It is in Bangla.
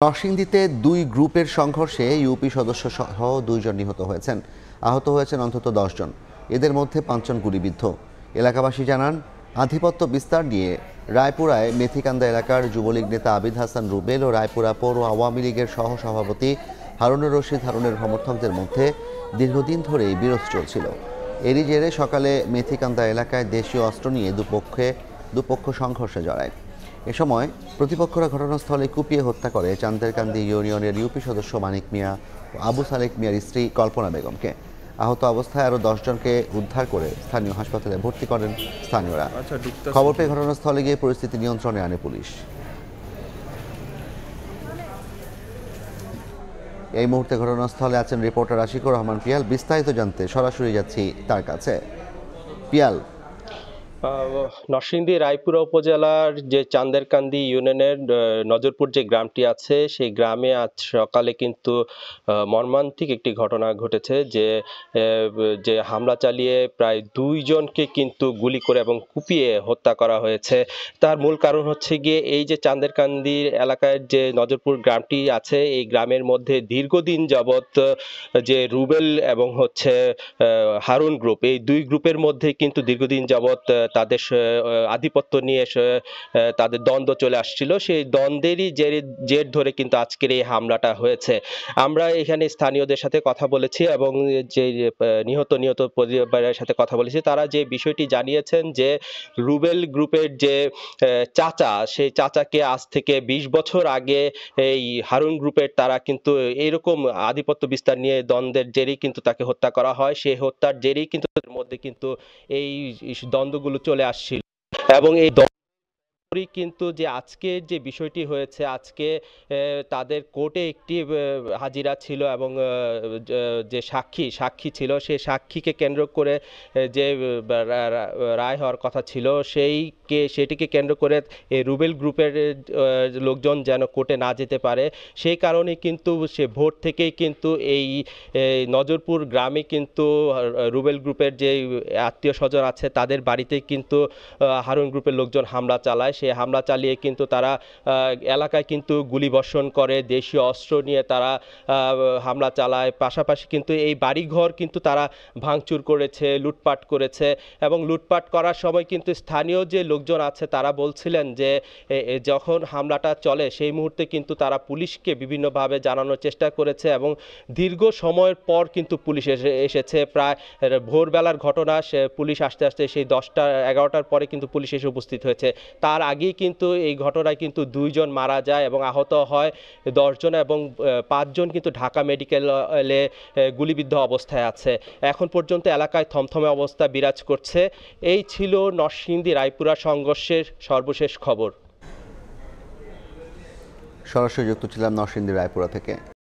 নরসিংদীতে দুই গ্রুপের সংঘর্ষে ইউপি সদস্য সহ 2 জন নিহত হয়েছেন। আহত হয়েছেন অন্তত 10 জন। এদের মধ্যে 5 জন গুলিবিদ্ধ। এলাকাবাসী জানান, আধিপত্য বিস্তার নিয়ে রায়পুরায় মেথিকান্দা এলাকার যুবলীগ নেতা আবিদ হাসান রুবেল ও রায়পুরা পৌর আওয়ামী লীগের সহসভাপতি হারুনুর রশিদ হারুনের সমর্থকদের মধ্যে দীর্ঘদিন ধরেই বিরোধ চলছিল। এরই জেরে সকালে মেথিকান্দা এলাকায় দেশীয় অস্ত্র নিয়ে দুপক্ষ সংঘর্ষে জড়ায়। এ সময় প্রতিপক্ষরা ঘটনাস্থলে কুপিয়ে হত্যা করে চান্দেরকান্দি ইউনিয়নের ইউপি সদস্য মানিক মিয়া ও আবু সালেক মিয়ার স্ত্রী কল্পনা বেগমকে। আহত অবস্থায় আরও 10 জনকে উদ্ধার করে স্থানীয় হাসপাতালে ভর্তি করেন স্থানীয়রা। খবর পেয়ে ঘটনাস্থলে গিয়ে পরিস্থিতি নিয়ন্ত্রণে আনে পুলিশ। এই মুহূর্তে ঘটনাস্থলে আছেন রিপোর্টার আশিকুর রহমান পিয়াল। বিস্তারিত জানতে সরাসরি যাচ্ছি তার কাছে। পিয়াল, নরসিংদী রায়পুরা উপজেলার যে চান্দেরকান্দি ইউনিয়নের নজরপুর যে গ্রামটি আছে, সেই গ্রামে আজ সকালে কিন্তু মর্মান্তিক একটি ঘটনা ঘটেছে, যে হামলা চালিয়ে প্রায় 2 জনকে কিন্তু গুলি করে এবং কুপিয়ে হত্যা করা হয়েছে। তার মূল কারণ হচ্ছে গিয়ে এই যে চান্দেরকান্দি এলাকায় যে নজরপুর গ্রামটি আছে, এই গ্রামের মধ্যে দীর্ঘদিন যাবৎ যে রুবেল এবং হচ্ছে হারুন গ্রুপ, এই 2 গ্রুপের মধ্যে কিন্তু দীর্ঘদিন যাবৎ তাদের আধিপত্য নিয়ে তাদের দ্বন্দ্ব চলে আসছিল। সেই দ্বন্দ্বেরই জের ধরে কিন্তু আজকের এই হামলাটা হয়েছে। আমরা এখানে স্থানীয়দের সাথে কথা বলেছি এবং যে নিহত পরিবারের সাথে কথা বলেছি। তারা যে বিষয়টি জানিয়েছেন যে রুবেল গ্রুপের যে চাচা, সেই চাচাকে আজ থেকে 20 বছর আগে এই হারুন গ্রুপের তারা কিন্তু এরকম আধিপত্য বিস্তার নিয়ে দ্বন্দ্বের জেরেই কিন্তু তাকে হত্যা করা হয়। সেই হত্যার জেরেই কিন্তু তাদের মধ্যে কিন্তু এই দ্বন্দ্বগুলো চলে আসছিল এবং এই কিন্তু যে আজকে যে বিষয়টি হয়েছে, আজকে তাদের কোর্টে একটি হাজিরা ছিল এবং যে সাক্ষী ছিল, সেই সাক্ষীকে কেন্দ্র করে যে রায় হওয়ার কথা ছিল, সেটিকে কেন্দ্র করে এই রুবেল গ্রুপের লোকজন যেন কোর্টে না যেতে পারে, সেই কারণে কিন্তু সে ভোর থেকেই কিন্তু এই নজরপুর গ্রামে কিন্তু রুবেল গ্রুপের যে আত্মীয় স্বজন আছে তাদের বাড়িতে কিন্তু হারুন গ্রুপের লোকজন হামলা চালায়। সে হামলা চালিয়ে কিন্তু তারা এলাকায় কিন্তু গুলিবর্ষণ করে, দেশীয় অস্ত্র নিয়ে তারা হামলা চালায়। পাশাপাশি কিন্তু এই বাড়িঘর কিন্তু তারা ভাঙচুর করেছে, লুটপাট করেছে এবং লুটপাট করার সময় কিন্তু স্থানীয় যে লোকজন আছে তারা বলছিলেন যে যখন হামলাটা চলে সেই মুহূর্তে কিন্তু তারা পুলিশকে বিভিন্নভাবে জানানোর চেষ্টা করেছে এবং দীর্ঘ সময়ের পর কিন্তু পুলিশ এসেছে। প্রায় ভোরবেলার ঘটনা, পুলিশ আসতে আসতে সেই 10টা-11টার পরে কিন্তু পুলিশ এসে উপস্থিত হয়েছে। তার আগেই কিন্তু এই ঘটনায় কিন্তু 2 জন মারা যায় এবং আহত হয় 10 জন এবং 5 জন কিন্তু ঢাকা মেডিকেলে গুলিবিদ্ধ অবস্থায় আছে। এখন পর্যন্ত এলাকায় থমথমে অবস্থা বিরাজ করছে। এই ছিল নরসিংদী রায়পুরা সংঘর্ষের সর্বশেষ খবর। সরাসরি যুক্ত ছিলাম নরসিংদী রায়পুরা থেকে।